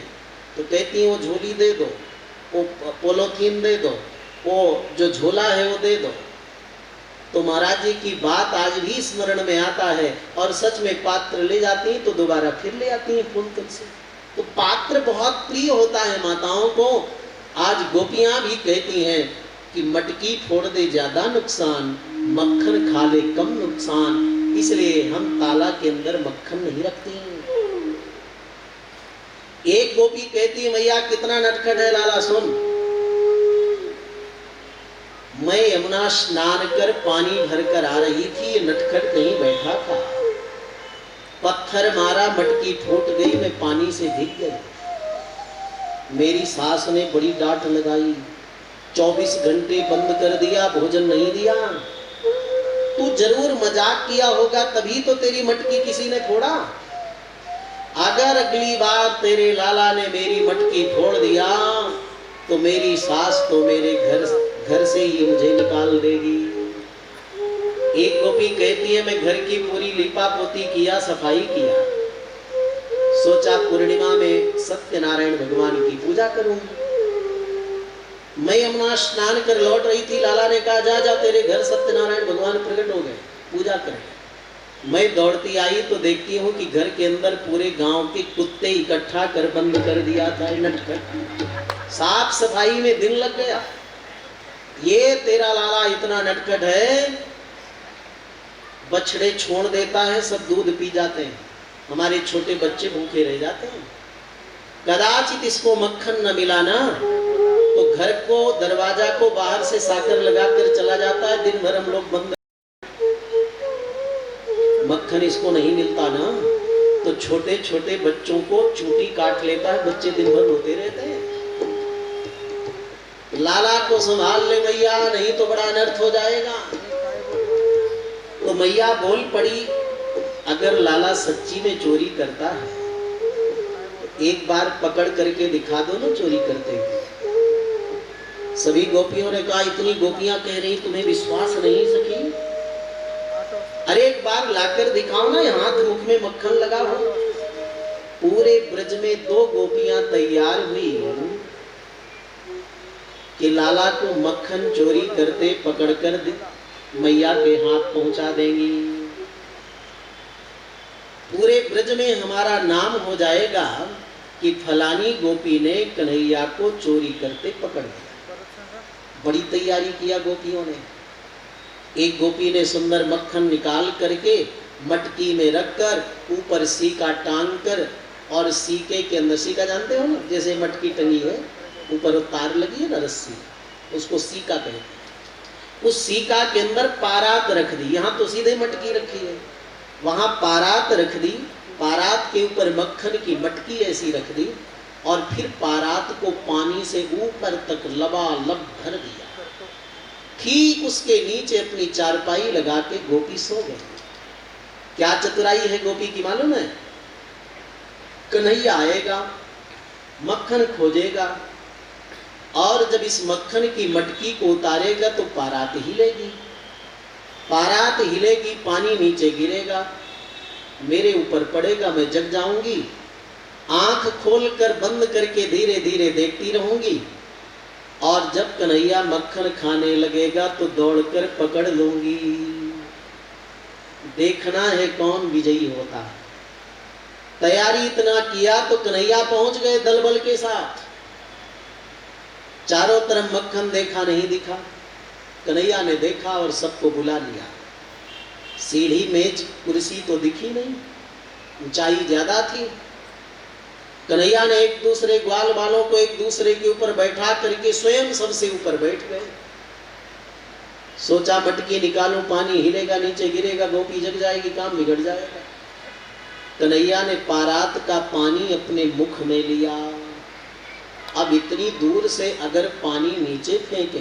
तो कहती हैं वो झोली दे दो, वो पोलोथीन दे दो, वो जो झोला है वो दे दो। तो महाराज जी की बात आज भी स्मरण में आता है और सच में पात्र ले जाती हैं तो दोबारा फिर ले आती हैं फूल तुलसी। तो पात्र बहुत प्रिय होता है माताओं को। आज गोपियां भी कहती हैं कि मटकी फोड़ दे ज्यादा नुकसान, मक्खन खा ले कम नुकसान, इसलिए हम ताला के अंदर मक्खन नहीं रखती। एक गोपी कहती है मैया कितना नटखट है लाला सुन, मैं यमुना स्नान कर पानी भरकर आ रही थी, ये नटखट कहीं बैठा था, पत्थर मारा मटकी फूट गई, मैं पानी से भीग गई। मेरी सास ने बड़ी डांट लगाई, 24 घंटे बंद कर दिया, भोजन नहीं दिया। तू जरूर मजाक किया होगा तभी तो तेरी मटकी किसी ने फोड़ा। अगर अगली बार तेरे लाला ने मेरी मटकी फोड़ दिया तो मेरी सास तो मेरे घर से ही मुझे निकाल देगी। एक गोपी कहती है मैं घर की पूरी लिपा पोती किया, सफाई किया, सोचा पूर्णिमा में सत्यनारायण भगवान की पूजा करूंगी। मैं यमुना स्नान कर लौट रही थी, लाला ने कहा जा जा तेरे घर सत्यनारायण भगवान प्रकट हो गए, पूजा करें। मैं दौड़ती आई तो देखती हूँ कि घर के अंदर पूरे गांव के कुत्ते इकट्ठा कर बंद कर दिया था नटखट। साफ सफाई में दिन लग गया। ये तेरा लाला इतना नटखट है, बछड़े छोड़ देता है, सब दूध पी जाते हैं, हमारे छोटे बच्चे भूखे रह जाते हैं। कदाचित इसको मक्खन न मिला ना तो घर को दरवाजा को बाहर से साकर लगाकर चला जाता है, दिन भर हम लोग बंद। मक्खन इसको नहीं मिलता ना तो छोटे छोटे बच्चों को चूटी काट लेता है, बच्चे दिन भर रोते रहते हैं। लाला को संभाल ले मैया, नहीं तो बड़ा अनर्थ हो जाएगा। तो मैया बोल पड़ी अगर लाला सच्ची में चोरी करता है तो एक बार पकड़ करके दिखा दो ना चोरी करते हुए। सभी गोपियों ने कहा इतनी गोपियां कह रही तुम्हें विश्वास नहीं सकी, अरे एक बार लाकर दिखाओ ना, हाथ मुख में मक्खन लगा हो। पूरे ब्रज में 2 गोपियां तैयार हुई कि लाला को मक्खन चोरी करते पकड़कर मैया के हाथ पहुंचा देंगी, पूरे ब्रज में हमारा नाम हो जाएगा कि फलानी गोपी ने कन्हैया को चोरी करते पकड़ लिया। बड़ी तैयारी किया गोपियों ने। एक गोपी ने सुंदर मक्खन निकाल करके मटकी में रखकर ऊपर सीका टांग कर, और सीके के अंदर, सीका जानते हो ना, जैसे मटकी टंगी है ऊपर तार लगी है ना रस्सी, उसको सीका कहते हैं। उस सीका के अंदर पारात रख दी। यहाँ तो सीधे मटकी रखी है, वहां पारात रख दी। पारात के ऊपर मक्खन की मटकी ऐसी रख दी और फिर पारात को पानी से ऊपर तक लबालब भर दिया। ठीक उसके नीचे अपनी चारपाई लगा के गोपी सो गई। क्या चतुराई है गोपी की मालूम है? कन्हैया आएगा, मक्खन खोजेगा, और जब इस मक्खन की मटकी को उतारेगा तो पारात हिलेगी। पारात हिलेगी, पानी नीचे गिरेगा, मेरे ऊपर पड़ेगा, मैं जग जाऊंगी। आंख खोलकर बंद करके धीरे धीरे देखती रहूंगी, और जब कन्हैया मक्खन खाने लगेगा तो दौड़कर पकड़ लूंगी। देखना है कौन विजयी होता है। तैयारी इतना किया तो कन्हैया पहुंच गए दल बल के साथ। चारों तरफ मक्खन देखा, नहीं दिखा। कन्हैया ने देखा और सबको बुला लिया। सीढ़ी मेज कुर्सी तो दिखी नहीं, ऊंचाई ज्यादा थी। कन्हैया ने एक दूसरे ग्वाल बालों को एक दूसरे के ऊपर बैठा करके स्वयं सबसे ऊपर बैठ गए। सोचा मटकी निकालूं, पानी हिलेगा, नीचे गिरेगा, गोपी जग जाएगी, काम बिगड़ जाएगा। कन्हैया ने पारात का पानी अपने मुख में लिया। अब इतनी दूर से अगर पानी नीचे फेंके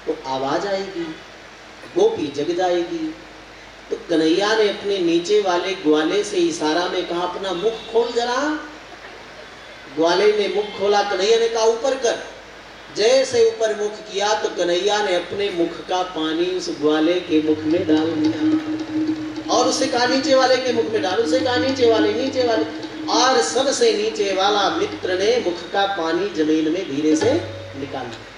तो आवाज आएगी, गोपी जग जाएगी। तो कन्हैया ने अपने नीचे वाले ग्वाले से इशारा में कहा, अपना मुख खोल जरा। ग्वाले ने मुख खोला, कन्हैया ने कहा ऊपर कर। जैसे ऊपर मुख किया तो कन्हैया ने अपने मुख का पानी उस ग्वाले के मुख में डाल दिया, और उसे कहा नीचे वाले के मुख में डाल, उसे कहा नीचे वाले, और सबसे नीचे वाला मित्र ने मुख का पानी जमीन में धीरे से निकाल दिया।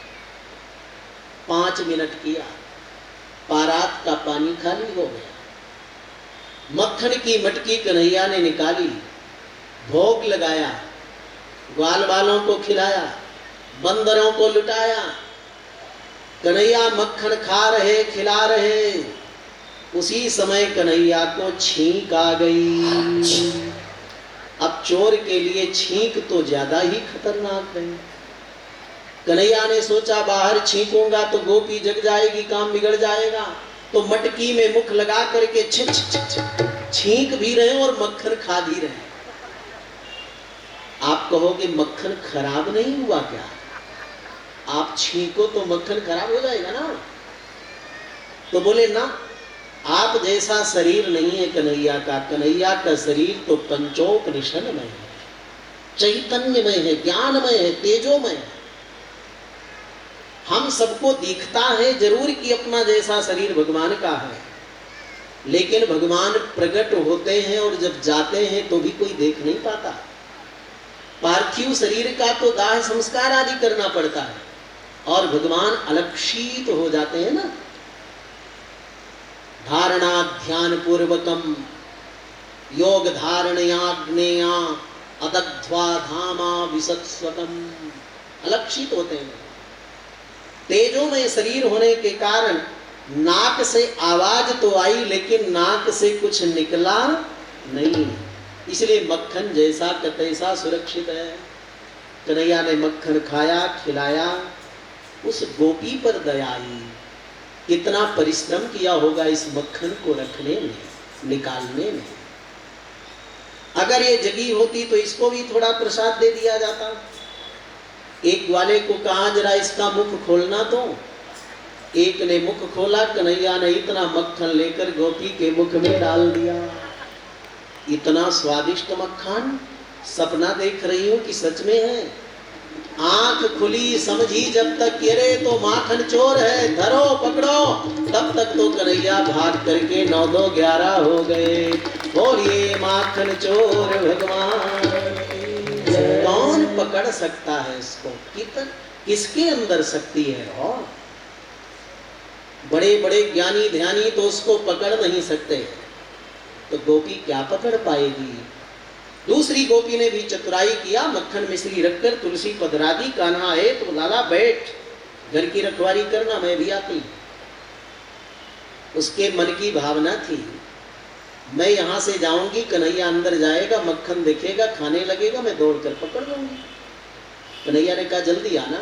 5 मिनट किया, पारात का पानी खाली हो गया। मक्खन की मटकी कन्हैया ने निकाली, भोग लगाया, ग्वाल बालों को खिलाया, बंदरों को लुटाया। कन्हैया मक्खन खा रहे, खिला रहे। उसी समय कन्हैया को छींक आ गई। अब चोर के लिए छींक तो ज्यादा ही खतरनाक है। कन्हैया ने सोचा बाहर छींकूंगा तो गोपी जग जाएगी, काम बिगड़ जाएगा। तो मटकी में मुख लगा करके छींक भी रहे और मक्खन खा भी रहे। आप कहोगे मक्खन खराब नहीं हुआ क्या? आप छींको तो मक्खन खराब हो जाएगा ना। तो बोले ना, आप जैसा शरीर नहीं है कन्हैया का। कन्हैया का शरीर तो पंचोपनिषद में है, चैतन्यमय है, ज्ञानमय है, तेजोमय है। हम सबको दिखता है जरूर कि अपना जैसा शरीर भगवान का है, लेकिन भगवान प्रकट होते हैं और जब जाते हैं तो भी कोई देख नहीं पाता। पार्थिव शरीर का तो दाह संस्कार आदि करना पड़ता है, और भगवान अलक्षित हो जाते हैं ना। धारणा ध्यान पूर्वकम योग धारणयाग्नेया अदग्ध्वा धामा विसत्स्वकम, अलक्षित होते हैं। तेजोमय शरीर होने के कारण नाक से आवाज तो आई, लेकिन नाक से कुछ निकला नहीं, इसलिए मक्खन जैसा का तैसा सुरक्षित है। कन्हैया ने मक्खन खाया, खिलाया। उस गोपी पर दया आई। कितना परिश्रम किया होगा इस मक्खन को रखने में, निकालने में। अगर ये जगी होती तो इसको भी थोड़ा प्रसाद दे दिया जाता। एक वाले को कहा जरा इसका मुख खोलना, तो एक ने मुख खोला। कन्हैया ने इतना मक्खन लेकर गोपी के मुख में डाल दिया। इतना स्वादिष्ट मक्खन, सपना देख रही हूं कि सच में है। आंख खुली, समझी जब तक कि अरे तो माखन चोर है, धरो पकड़ो, तब तक तो कन्हैया भाग करके 9 2 11 हो गए। बोलिए माखन चोर भगवान। कौन पकड़ सकता है इसको? किसके अंदर शक्ति है? और बड़े बड़े ज्ञानी ध्यानी तो उसको पकड़ नहीं सकते, तो गोपी क्या पकड़ पाएगी? दूसरी गोपी ने भी चतुराई किया। मक्खन मिश्री रखकर तुलसी पधरा दी। कान्हा है तो लाला बैठ, घर की रखवाली करना, मैं भी आती। उसके मन की भावना थी मैं यहां से जाऊंगी, कन्हैया अंदर जाएगा, मक्खन देखेगा, खाने लगेगा, मैं दौड़कर पकड़ लूंगी। कन्हैया ने कहा जल्दी आना।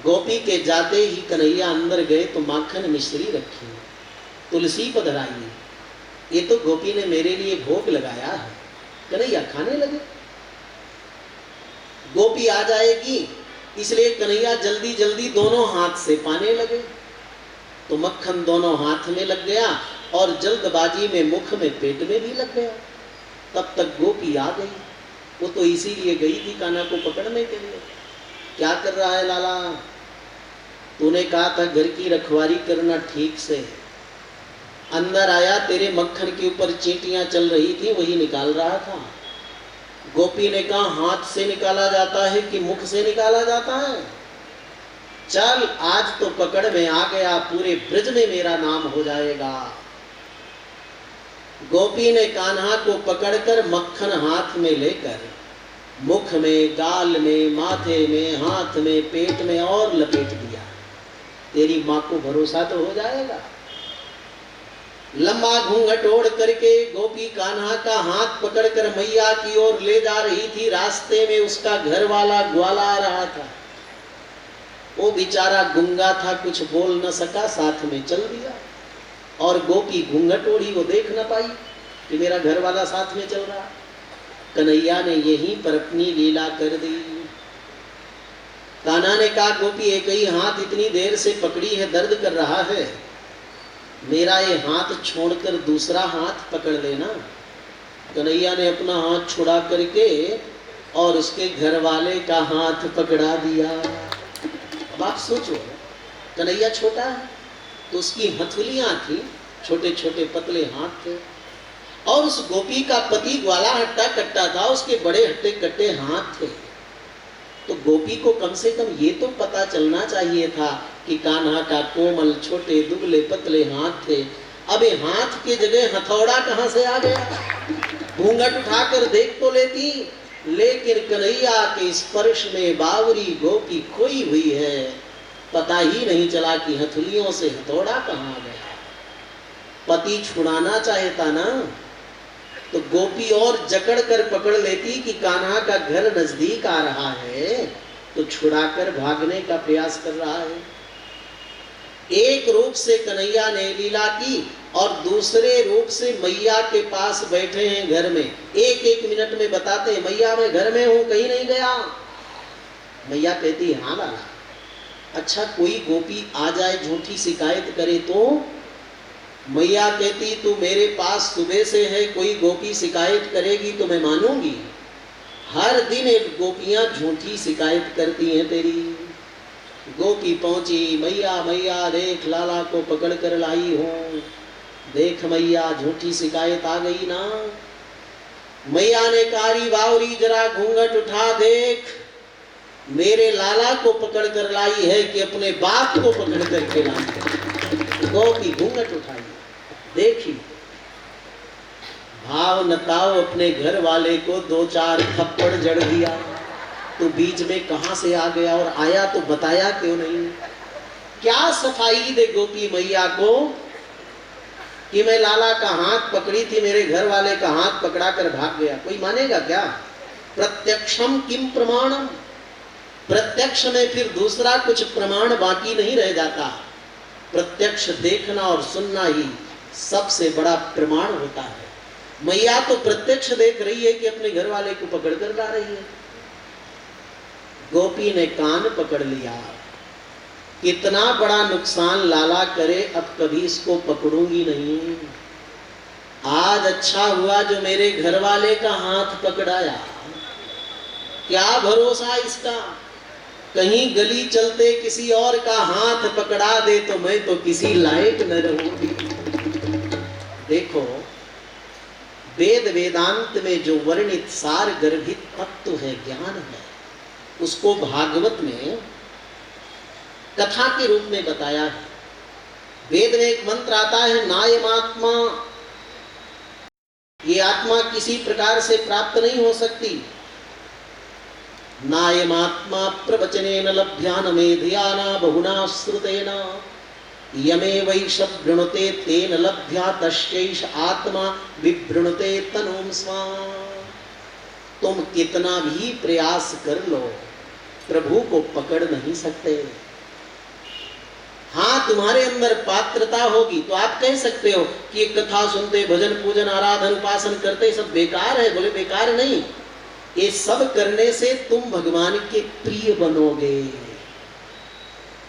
गोपी के जाते ही कन्हैया अंदर गए तो माखन मिश्री रखी, तुलसी पधराई, ये तो गोपी ने मेरे लिए भोग लगाया है। कन्हैया खाने लगे। गोपी आ जाएगी इसलिए कन्हैया जल्दी जल्दी दोनों हाथ से पाने लगे, तो मक्खन दोनों हाथ में लग गया और जल्दबाजी में मुख में पेट में भी लग गया। तब तक गोपी आ गई। वो तो इसीलिए गई थी कान्हा को पकड़ने के लिए। क्या कर रहा है लाला? तूने कहा था घर की रखवाली करना ठीक से। अंदर आया, तेरे मक्खन के ऊपर चींटियां चल रही थी, वही निकाल रहा था। गोपी ने कहा हाथ से निकाला जाता है कि मुख से निकाला जाता है? चल आज तो पकड़ में आ गया, पूरे ब्रज में मेरा नाम हो जाएगा। गोपी ने कान्हा को पकड़कर मक्खन हाथ में लेकर मुख में, गाल में, माथे में, हाथ में, पेट में और लपेट दिया। तेरी मां को भरोसा तो हो जाएगा। लंबा घूंघट ओढ़ करके गोपी कान्हा का हाथ पकड़कर मैया की ओर ले जा रही थी। रास्ते में उसका घर वाला ग्वाला आ रहा था। वो बेचारा गूंगा था, कुछ बोल न सका, साथ में चल दिया। और गोपी घूंघट ओढ़ी, वो देख न पाई कि मेरा घर वाला साथ में चल रहा। कन्हैया ने यहीं पर अपनी लीला कर दी। कान्हा ने कहा गोपी एक ही हाथ इतनी देर से पकड़ी है, दर्द कर रहा है, मेरा ये हाथ छोड़कर दूसरा हाथ पकड़ लेना। कन्हैया ने अपना हाथ छुड़ा करके और उसके घर वाले का हाथ पकड़ा दिया। अब आप सोचो, कन्हैया छोटा है तो उसकी हथुलियां थी, छोटे छोटे पतले हाथ थे, और उस गोपी का पति ग्वाला हट्टा कट्टा था, उसके बड़े हट्टे कट्टे हाथ थे। तो गोपी को कम से कम ये तो पता चलना चाहिए था कि कान्हा का कोमल छोटे दुबले पतले हाथ थे। अब हाथ की जगह हथौड़ा कहां से आ गया? घूंघट उठाकर देख तो लेती, लेकिन कन्हैया के स्पर्श में बावरी गोपी खोई हुई है। पता ही नहीं चला कि हथुलियों से हथौड़ा कहां गया। पति छुड़ाना चाहता ना, तो गोपी और जकड़ कर पकड़ लेती कि कान्हा का घर नजदीक आ रहा है, तो छुड़ाकर भागने का प्रयास कर रहा है। एक रूप से कन्हैया ने लीला की और दूसरे रूप से मैया के पास बैठे हैं घर में। एक एक मिनट में बताते हैं मैया मैं घर में हूं, कहीं नहीं गया। मैया कहती हाँ लाला। अच्छा कोई गोपी आ जाए झूठी शिकायत करे तो? मैया कहती तू मेरे पास सुबह से है, कोई गोपी शिकायत करेगी तो मैं मानूंगी? हर दिन एक गोपियां झूठी शिकायत करती हैं तेरी। गोपी पहुंची, मैया मैया देख लाला को पकड़ कर लाई हूं, देख मैया झूठी शिकायत आ गई ना। मैया ने कारी बावरी जरा घूंघट उठा देख, मेरे लाला को पकड़ कर लाई है कि अपने बाप को पकड़ करके लाई। गोपी घूंघट उठाई, देखी भाव नताओ अपने घर वाले को दो चार थप्पड़ जड़ दिया, तो बीच में कहां से आ गया और आया तो बताया क्यों नहीं? क्या सफाई दे गोपी मैया को कि मैं लाला का हाथ पकड़ी थी, मेरे घर वाले का हाथ पकड़ा कर भाग गया। कोई मानेगा क्या? प्रत्यक्षम किम प्रमाणम, प्रत्यक्ष में फिर दूसरा कुछ प्रमाण बाकी नहीं रह जाता। प्रत्यक्ष देखना और सुनना ही सबसे बड़ा प्रमाण होता है। मैया तो प्रत्यक्ष देख रही है कि अपने घर वाले को पकड़ कर ला रही है। गोपी ने कान पकड़ लिया, कितना बड़ा नुकसान लाला करे, अब कभी इसको पकड़ूंगी नहीं। आज अच्छा हुआ जो मेरे घर वाले का हाथ पकड़ाया, क्या भरोसा इसका, कहीं गली चलते किसी और का हाथ पकड़ा दे तो मैं तो किसी लायक न रहूंगी। देखो वेद वेदांत में जो वर्णित सार गर्भित तत्व है, ज्ञान है, उसको भागवत में कथा के रूप में बताया है। वेद में एक मंत्र आता है नायमात्मा, ये आत्मा किसी प्रकार से प्राप्त नहीं हो सकती। नायमात्मा प्रवचनेन लभ्यान मेधयाना बहुना श्रुतेन यमे वैष वृणुते तेन लभ्या तस्यैष आत्मा विवृणुते तनुम स्वाम। तुम कितना भी प्रयास कर लो प्रभु को पकड़ नहीं सकते। हाँ, तुम्हारे अंदर पात्रता होगी तो आप कह सकते हो कि ये कथा सुनते, भजन पूजन आराधन उपासन करते सब बेकार है। बोले बेकार नहीं, ये सब करने से तुम भगवान के प्रिय बनोगे।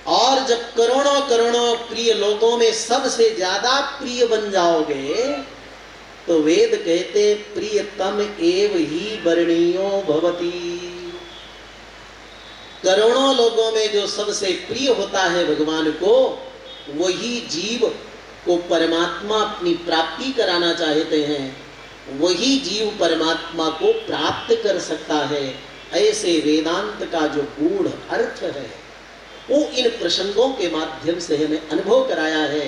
और जब करोड़ों करोड़ों प्रिय लोगों में सबसे ज्यादा प्रिय बन जाओगे तो वेद कहते प्रियतम एव ही वर्णीयो भवति। करोड़ों लोगों में जो सबसे प्रिय होता है भगवान को, वही जीव को परमात्मा अपनी प्राप्ति कराना चाहते हैं, वही जीव परमात्मा को प्राप्त कर सकता है। ऐसे वेदांत का जो गूढ़ अर्थ है वो इन प्रसंगों के माध्यम से हमें अनुभव कराया है।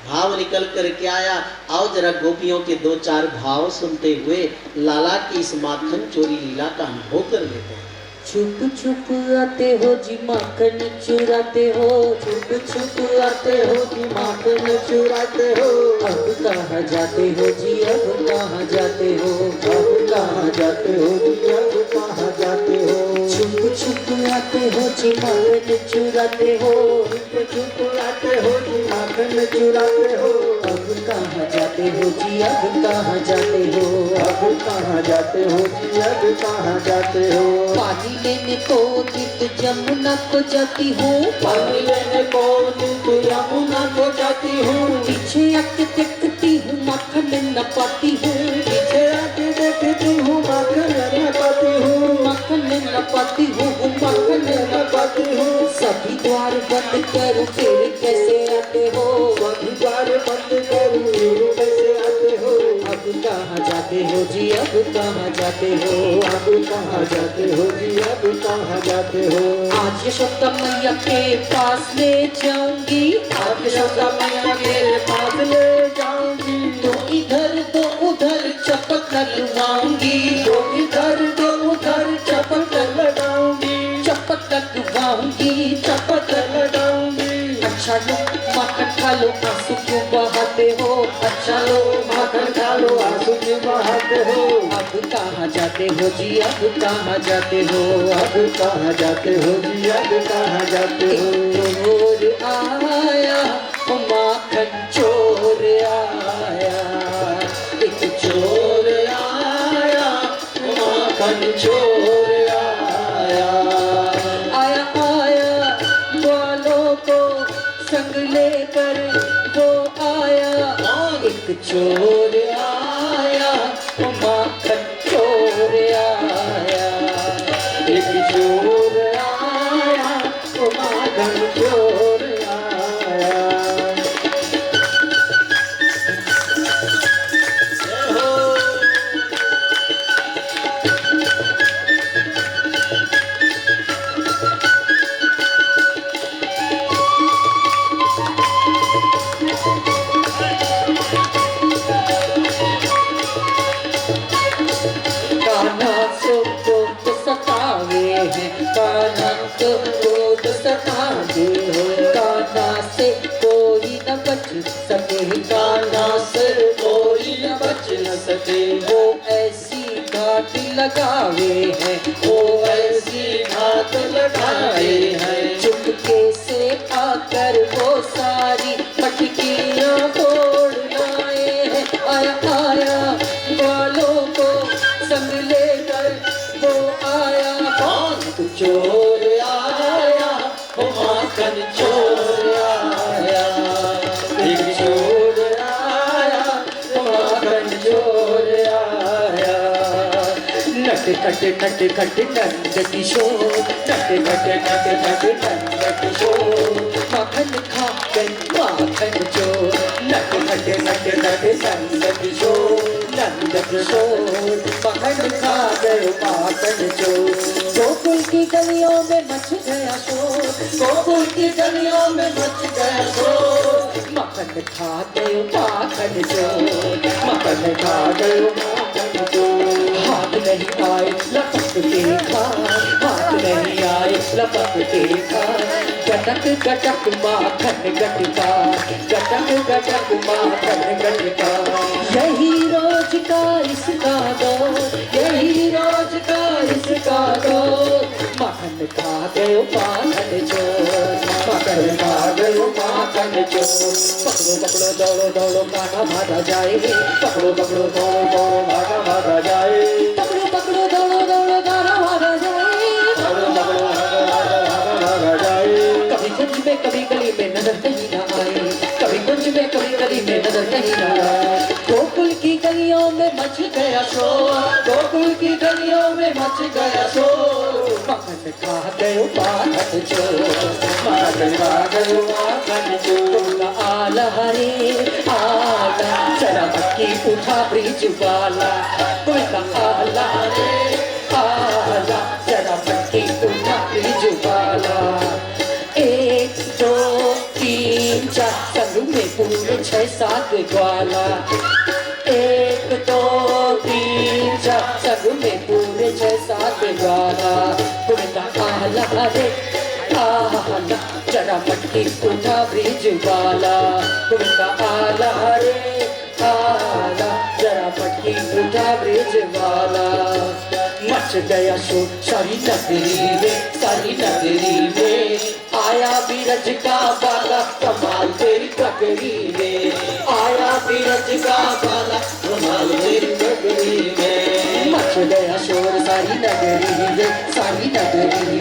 भाव निकल कर के आया। आओ जरा गोपियों के दो चार भाव सुनते हुए लाला की इस माखन चोरी लीला का अनुभव कर लेते हैं। छुप छुप आते हो जी माखन चुराते हो, छुप छुप आते हो जी माखन चुराते हो। अब कहाँ जाते हो जी, अब कहाँ जाते हो, अब कहाँ जाते हो जी, अब कहाँ जाते हो। छुप छुप आते हो जी माखन चुराते हो, छुप छुप आते हो जी माखन चुराते हो। अब कहाँ जाते हो जी, अब कहाँ जाते हो, अब कहाँ जाते हो जी, अब कहाँ जाते हो। पानी लेने को नित यमुना को जाती हूँ, पानी लेने को नित यमुना को जाती हूँ। पीछे आके देखती हूँ माखन न पाती हूँ, पीछे आके देखती हूँ माखन न पाती हूँ, माखन न पाती हूँ, माखन न पाती हूँ। सभी द्वार बंद करूँ फिर कैसे आते हो, सभी द्वार बंद करूँ फिर कैसे आते हो। अब कहाँ जाते हो जी, अब कहाँ जाते हो, अब कहाँ जाते हो जी, अब कहाँ जाते हो। आज यशोदा मैया के पास ले जाऊंगी, आज यशोदा मैया के पास ले जाऊंगी। तो इधर तो उधर चपत लगवाऊंगी, तो इधर तो उधर चपत लगाऊंगी, चपत लगवाऊंगी, चपत लगाऊंगी। अच्छा लो माखन खा लो आंसू क्यों बहाते हो, अच्छा लो माखन खा लो आंसू क्यों बहाते हो। अब कहाँ जाते हो जी, अब कहाँ जाते हो, अब कहाँ जाते हो जी, अब कहाँ जाते हो। चोर आया माखन चोर आया, एक चोर आया माखन चोर आया। आया आया ग्वालों को संग लेकर वो आया, एक चोर आया माखन चोर आया, एक चोर आया माखन चोर आया। सके कान्हा से कोई न बच न सके। वो ऐसी घाट लगावे हैं, वो ऐसी घाट लगाए हैं। चुपके से आकर वो सारी मटकियाँ फोड़ लाए हैं। आया आया ग्वालों को संग लेकर वो आया, कौन चोर आया वो माखन चोर आया, एक चोर आया वो माखन चोर आया। नट खट नट खट नंद किशोर, नट खट नट खट नंद किशोर। माखन खा गई माखन चोर, नट खट नट खट नंद किशोर, नंद किशोर। माखन खा गए माखन चोर। गोकुल की गलियों में मच गया शोर, गोकुल की गलियों में मच गया शोर। माखन खा गए माखन चोर, माखन खा गए माखन चोर। हाथ नहीं आए लपक के खा, हाथ लपक देखा गटक गटक माखन गटका गटक गटक माखन गटका यही रोज का इसका दौर यही रोज का इसका दौर माखन खा गयो माखन चोर माखन खा गयो माखन चोर पकड़ो पकड़ो दौड़ो दौड़ो गाना भागा जाए पकड़ो पकड़ो दौड़ो दौड़ो गाना भागा जाए पकड़ो पकड़ो दौड़ो दौड़ो गाना भागा जाए पकड़ो पकड़ो भागा जाए कभी कुंज में कभी गली में नजर नहीं ना आए कभी कुंज में कभी गली में नजर नहीं ना आए गोकुल की गलियों में मच गया शोर गोकुल की गलियों में मच गया शोर माखन खा गयो माखन चोर माखन खा गयो माखन चोर आला हरे आला जरा मक्की उठा ब्रिज वाला कोई का आला हरे आला जरा मक्की उठा ब्रिज वाला 1 2 3 4 संग में पूरे 6-7 ग्वाला 1 2 3 4 संग में पूरे 6-7 ग्वाला कोई आला हरे आला जरा मट्टी उठा ब्रिज वाला कोई आला हरे आला जरा मट्टी उठा ब्रिज वाला मच गया शोर सारी नगरी में आया बीरज का बाला कमाल तेरी पगड़ी में आया बीरज का बाला कमाल तेरी पगड़ी में मच गया शोर सारी नगरी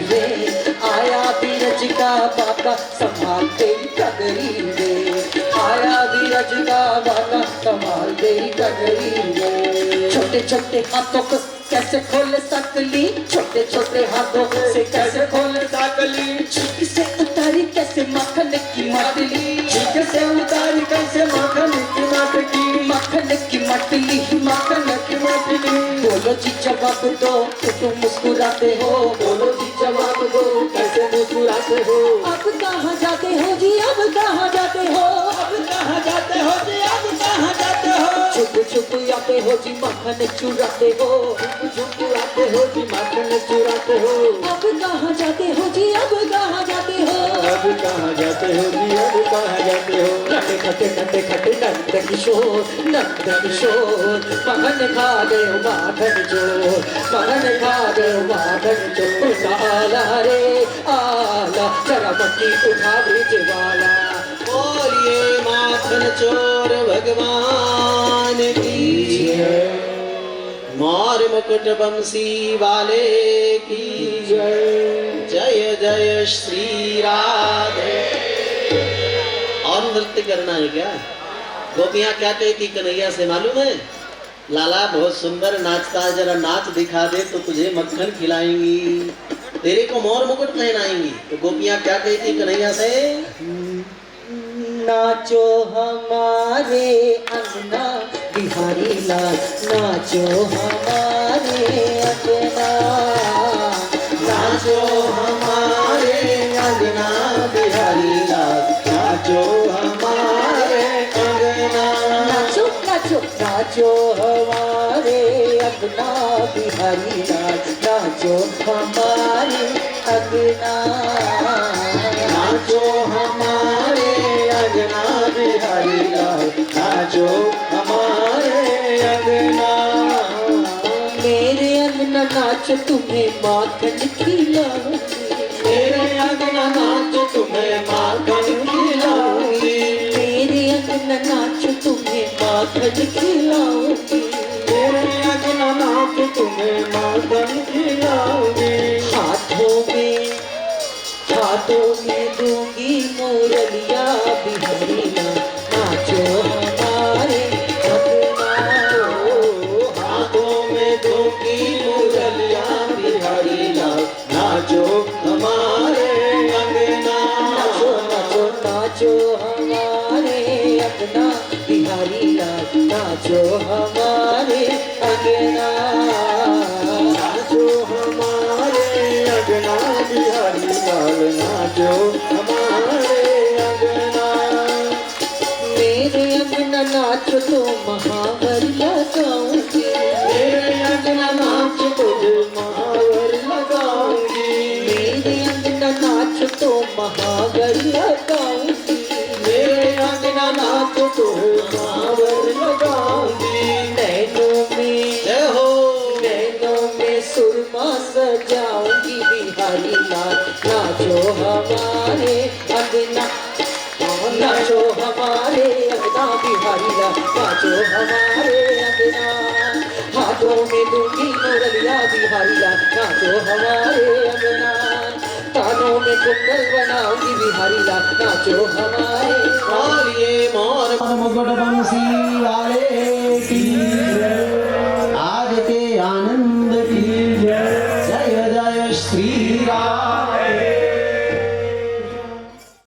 में आया बीरज का बाला संभाल तेरी पगड़ी में आया बीरज का बाला संभाल तेरी पगड़ी में छोटे छोटे हाथों को कैसे खोल सकली छोटे छोटे हाथों से कैसे खोल सकली झुक से उतारी कैसे माखन की मटली झुक से उतारी कैसे माखन की मटली बोलो जी जवाब दो तुम मुस्कुराते हो बोलो जी जवाब दो कैसे मुस्कुराते हो अब कहाँ जाते हो जी अब कहाँ जाते हो अब कहाँ जाते हो जी अब कहाँ जाते हो छुप छुप आते हो जी माखन चुराते हो छुप आते हो जी माखन चुराते हो अब कहाँ जाते हो जी अब कहाँ जाते हो अब कहाँ जाते हो जी अब कहाँ जाते हो नटे खटे नंद किशोर माखन खा गए माखन चोर माखन खा गए माखन चोर आला रे आला जरा मट्टी उठा ब्रिज वाला बोलिए माखन चोर भगवान की जय मोर मुकुट बंसी वाले की जय जय जय श्री राधे। और नृत्य करना है क्या? गोपियां क्या कहती कन्हैया से मालूम है? लाला बहुत सुंदर नाचता है, जरा नाच दिखा दे तो तुझे मक्खन खिलाएंगी, तेरे को मोर मुकुट पहनाएंगी। तो गोपियां क्या कहती कन्हैया से? नाचो हमारे अंगना बिहारी लाल नाचो हमारे अंगना नाचो हमारे अंगना बिहारी लाल नाचो हमारे अंगना नाचो नाचो नाचो हमारे अंगना बिहारी लाल नाचो हमारे अंगना नाचो हमारे अंगना बिहारी लाल नाचो हमारे अंगना। मेरे अंगना नाच तुम्हें माखन खिलाऊंगी मेरे अंगना नाच तुम्हें माखन खिलाऊंगी मेरे अंगना नाच तुम्हें माखन खिलाऊंगी मेरे अंगना नाच तुम्हें माखन खिलाऊंगी। हाथों में दूंगी मोरलिया बिहारी लाल नाचो हमारे अंगना हाथों में दूंगी मोरलिया बिहारी लाल नाचो हमारे अंगना नाचो नाचो नाचो हमारे अंगना बिहारी लाल नाचो हमारे अंगना नाचो हमारे अंगना बिहारी लाल नाचो हमारे अंगना। मेरे अंगना नाच तो महावर लगाऊंगी मेरे अंगना नाच तुझे महावर लगाऊंगी मेरे अंगना सजाऊंगी बिहारी लाल, नाचो हमारे अंगना, नाचो हमारे अंगना बिहारी लाल, नाचो हमारे अंगना। हाथों में दूंगी मुरलिया बिहारी लाल, नाचो हमारे अंगना। कानों में कुंडल बनाऊंगी बिहारी लाल, नाचो हमारे। और ये मोर मुकुट बंसी वाले